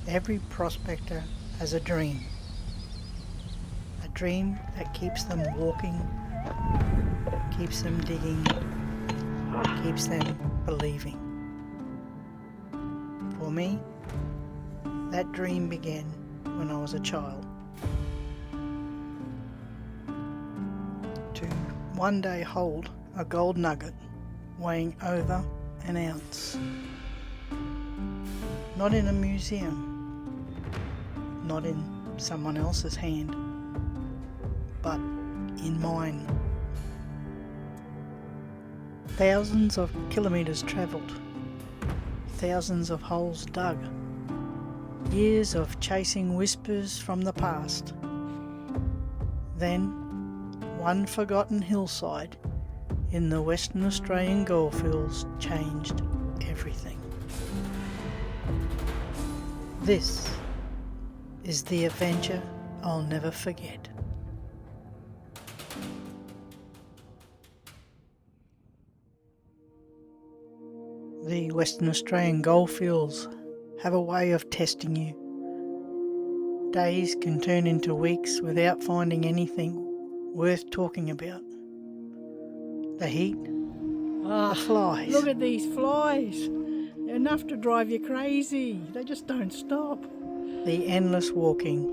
Every prospector has a dream that keeps them walking, keeps them digging, keeps them believing. For me, that dream began when I was a child. To one day hold a gold nugget weighing over an ounce. Not in a museum, not in someone else's hand, but in mine. Thousands of kilometres travelled, thousands of holes dug, years of chasing whispers from the past. Then, one forgotten hillside in the Western Australian Goldfields changed everything. This is the adventure I'll never forget. The Western Australian Goldfields have a way of testing you. Days can turn into weeks without finding anything worth talking about. The heat, the flies. Look at these flies. They're enough to drive you crazy. They just don't stop. The endless walking.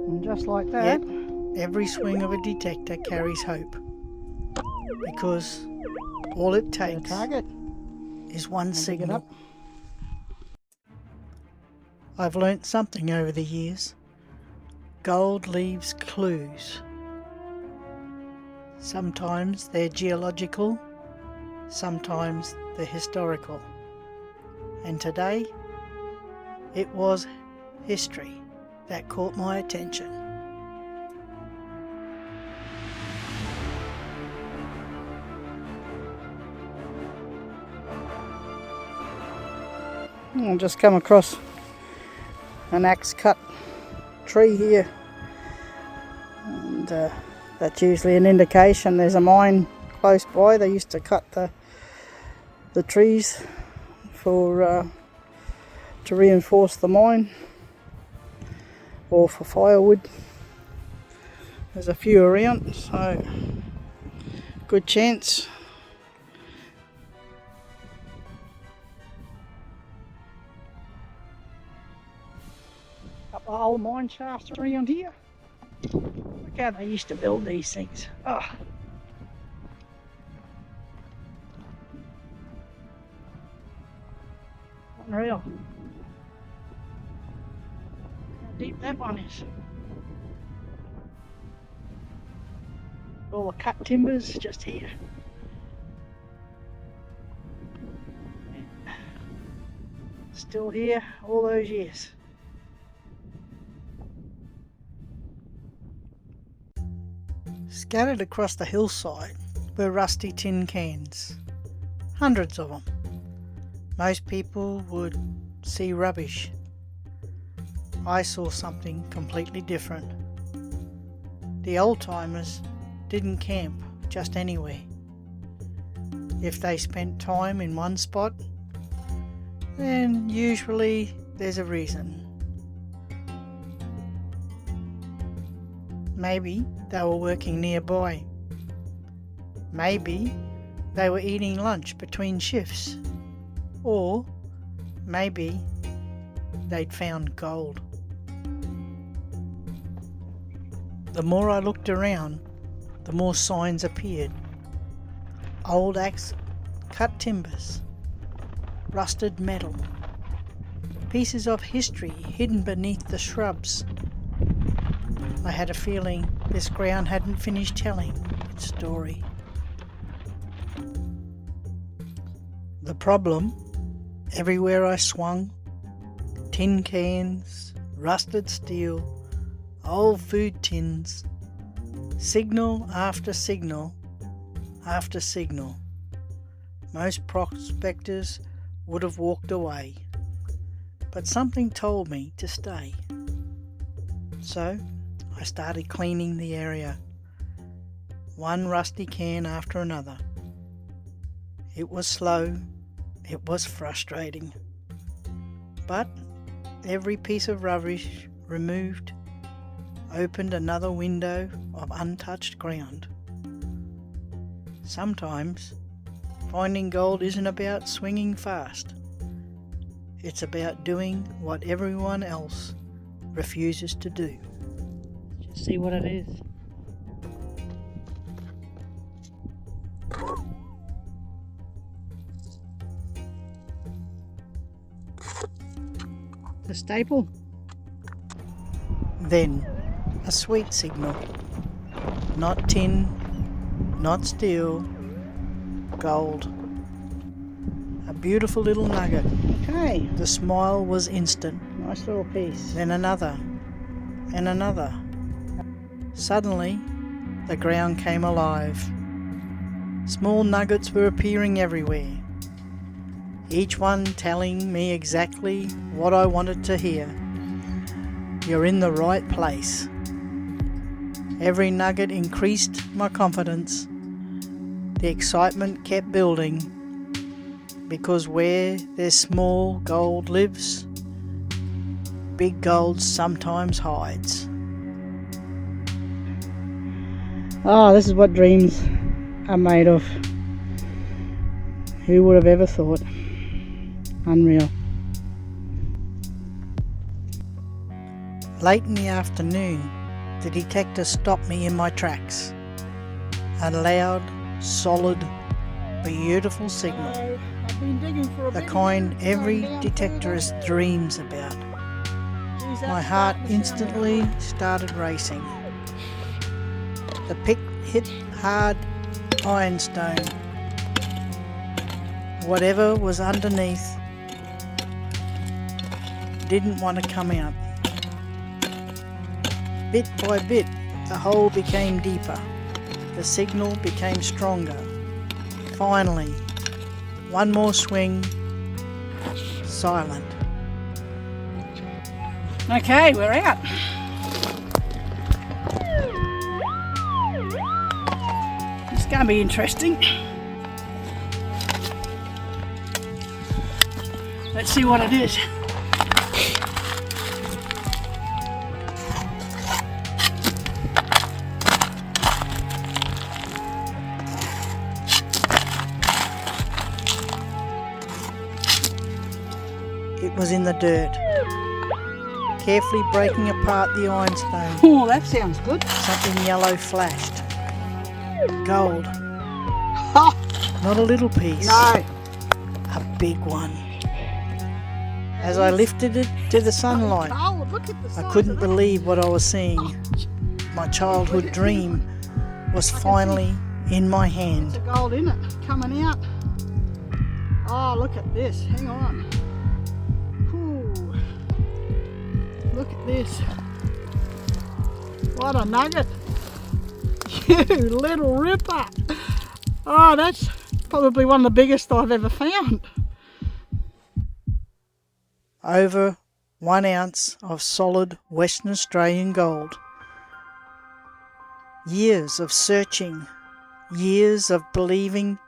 And just like that, Yet, every swing of a detector carries hope. Because all it takes target is one pick it signal. up. I've learnt something over the years. Gold leaves clues. Sometimes they're geological, sometimes they're historical. And today, it was history that caught my attention. I've just come across an axe cut tree here, and that's usually an indication there's a mine close by. They used to cut the trees for to reinforce the mine or for firewood. There's a few around, so good chance. Couple of old mine shafts around here. Look how they used to build these things. Oh. Unreal. How deep that one is. All the cut timbers just here. Still here all those years. Scattered across the hillside were rusty tin cans. Hundreds of them. Most people would see rubbish. I saw something completely different. The old-timers didn't camp just anywhere. If they spent time in one spot, then usually there's a reason. Maybe they were working nearby. Maybe they were eating lunch between shifts. Or maybe they'd found gold. The more I looked around, the more signs appeared. Old axe cut timbers, rusted metal, pieces of history hidden beneath the shrubs. I had a feeling this ground hadn't finished telling its story. The problem, everywhere I swung, tin cans, rusted steel, old food tins, signal after signal after signal. Most prospectors would have walked away, but something told me to stay. So I started cleaning the area, one rusty can after another. It was slow, it was frustrating, but every piece of rubbish removed opened another window of untouched ground. Sometimes finding gold isn't about swinging fast. It's about doing what everyone else refuses to do. Just see what it is. The staple. Then a sweet signal. Not tin, not steel, gold. A beautiful little nugget. Okay, The smile was instant. nice little piece. Then another, and another. Suddenly, the ground came alive. Small nuggets were appearing everywhere, each one telling me exactly what I wanted to hear. You're in the right place. Every nugget increased my confidence. The excitement kept building, because where there's small gold lives, big gold sometimes hides. Oh, this is what dreams are made of. Who would have ever thought? Unreal. Late in the afternoon, the detector stopped me in my tracks. A loud, solid, beautiful signal. I've been digging for a The bit kind here. every Going down detectorist dreams about. Geez, My that's heart starting to sound instantly good. started racing. The pick hit hard ironstone. Whatever was underneath didn't want to come out. Bit by bit, the hole became deeper. The signal became stronger. Finally, one more swing, silent. Okay, we're out. It's going to be interesting. Let's see what it is. It was in the dirt. Carefully breaking apart the ironstone, Oh, that sounds good. something yellow flashed. Gold. Oh, Not a little piece. no. A big one. As I lifted it to the sunlight, Oh, look at the size I couldn't of that. believe what I was seeing. My childhood dream was finally in my hand. The gold in it coming out. Oh, look at this. Hang on. Ooh. Look at this. What a nugget. You little ripper. Oh, that's probably one of the biggest I've ever found. Over 1 ounce of solid Western Australian gold. Years of searching, years of believing,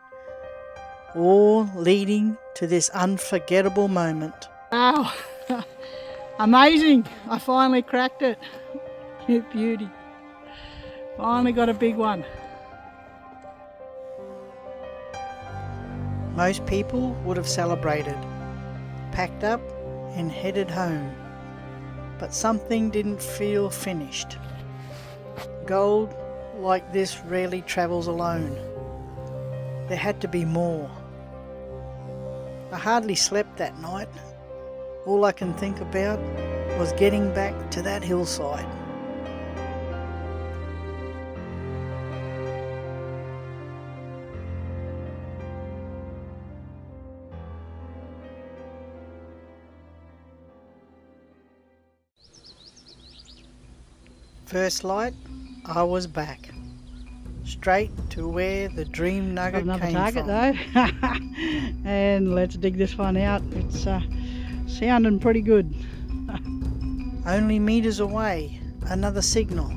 all leading to this unforgettable moment. Wow. Amazing. I finally cracked it. You beauty. Finally got a big one. Most people would have celebrated, packed up and headed home. But something didn't feel finished. Gold like this rarely travels alone. There had to be more. I hardly slept that night. All I can think about was getting back to that hillside. First light, I was back. Straight to where the dream Got nugget another came target from. though. And let's dig this one out. It's sounding pretty good. Only meters away, another signal.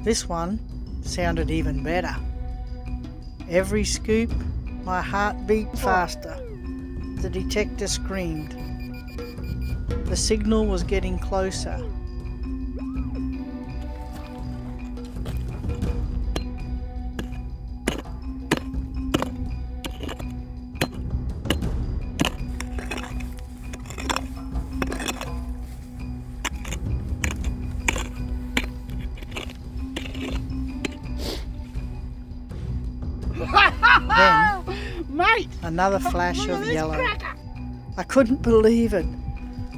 This one sounded even better. Every scoop, my heart beat faster. The detector screamed. The signal was getting closer. Then, Mate! another flash of yellow. I couldn't believe it.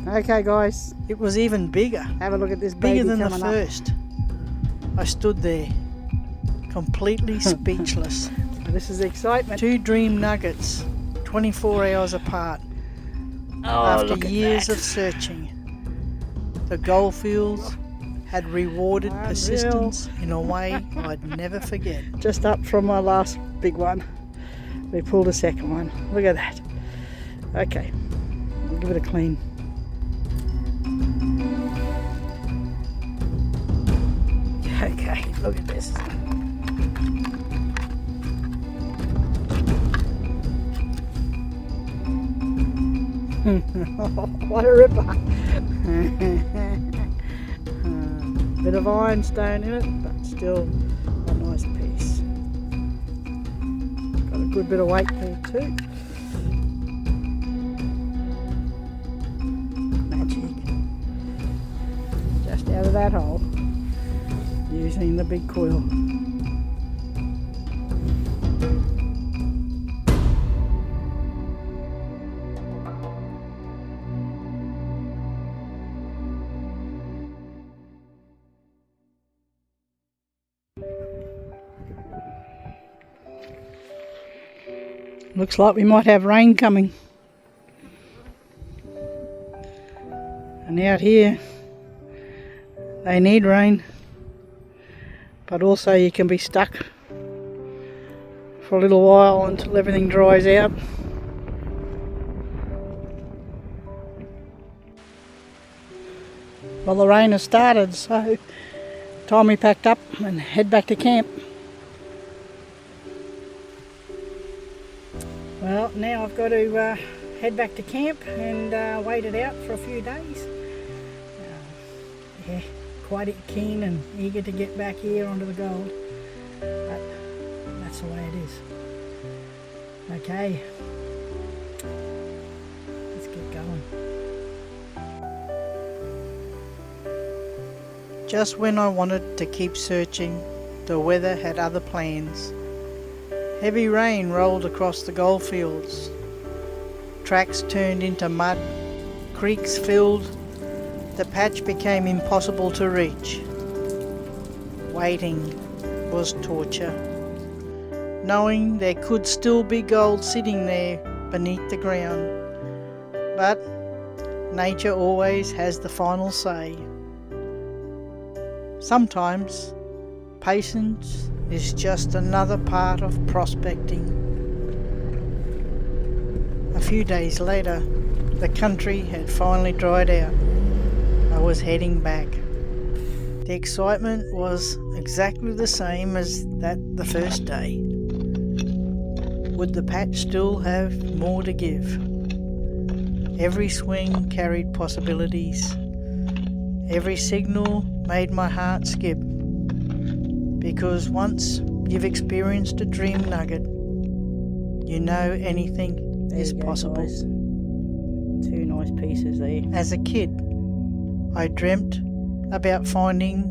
Okay guys, It was even bigger. have a look at this baby Bigger than the coming up. first. I stood there, completely speechless. This is the excitement. 2 dream nuggets, 24 hours apart. After look at years that. of searching, the goldfields had rewarded Unreal. persistence in a way I'd never forget. Just up from our last big one. We pulled a second one. Look at that. Okay, we'll give it a clean. Okay, look at this. What a ripper. Bit of ironstone in it, but still a nice piece. Got a good bit of weight there too. Magic. Just out of that hole, using the big coil. Looks like we might have rain coming. And out here, they need rain, but also you can be stuck for a little while until everything dries out. Well, the rain has started, so time we packed up and head back to camp. Well, now I've got to head back to camp and wait it out for a few days. Yeah, quite keen and eager to get back here onto the gold, but that's the way it is. Okay, let's get going. Just when I wanted to keep searching, the weather had other plans. Heavy rain rolled across the goldfields. Tracks turned into mud, creeks filled. The patch became impossible to reach. Waiting was torture, knowing there could still be gold sitting there beneath the ground. But nature always has the final say. Sometimes patience is just another part of prospecting. A few days later, the country had finally dried out. I was heading back. The excitement was exactly the same as that the first day. Would the patch still have more to give? Every swing carried possibilities. Every signal made my heart skip. Because once you've experienced a dream nugget, you know anything is possible. Guys. 2 nice pieces there. As a kid, I dreamt about finding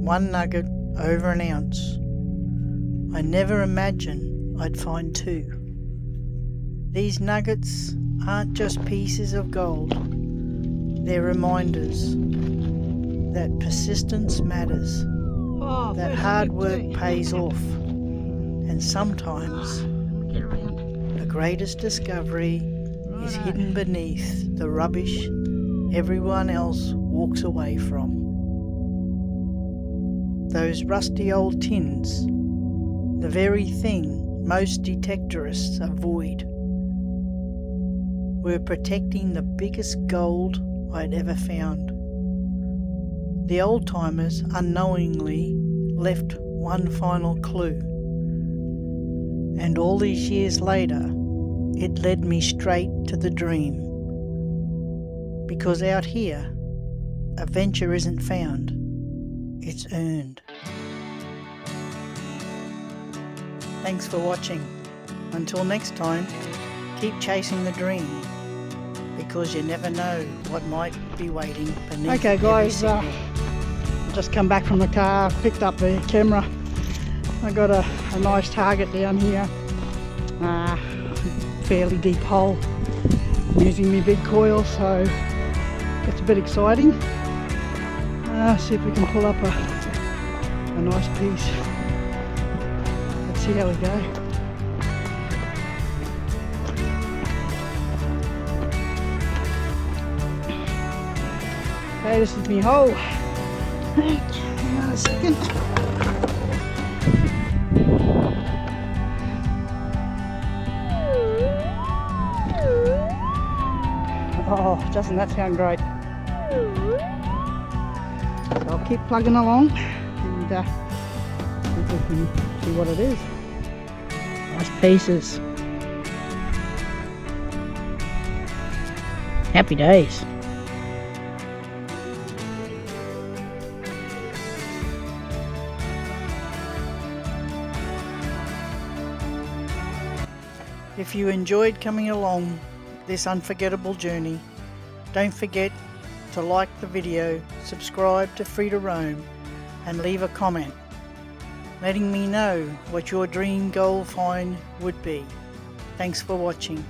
1 nugget over an ounce. I never imagined I'd find 2. These nuggets aren't just pieces of gold. They're reminders that persistence matters, that hard work pays off, and sometimes the greatest discovery is hidden beneath the rubbish everyone else walks away from. Those rusty old tins, the very thing most detectorists avoid, were protecting the biggest gold I'd ever found. The old-timers unknowingly left one final clue, and all these years later, it led me straight to the dream. Because out here, adventure isn't found, it's earned. Thanks for watching. Until next time, keep chasing the dream, because you never know what might be waiting beneath. Okay guys, every signal. just come back from the car, picked up the camera. I got a nice target down here, fairly deep hole. I'm using my big coil, so it's a bit exciting. See if we can pull up a nice piece. Let's see how we go. Okay, this is my hole. Hang on a second. Oh, doesn't that sound great? So I'll keep plugging along and see if we can see what it is. Nice pieces. Happy days. If you enjoyed coming along this unforgettable journey, don't forget to like the video, subscribe to Free to Roam, and leave a comment letting me know what your dream gold find would be. Thanks for watching.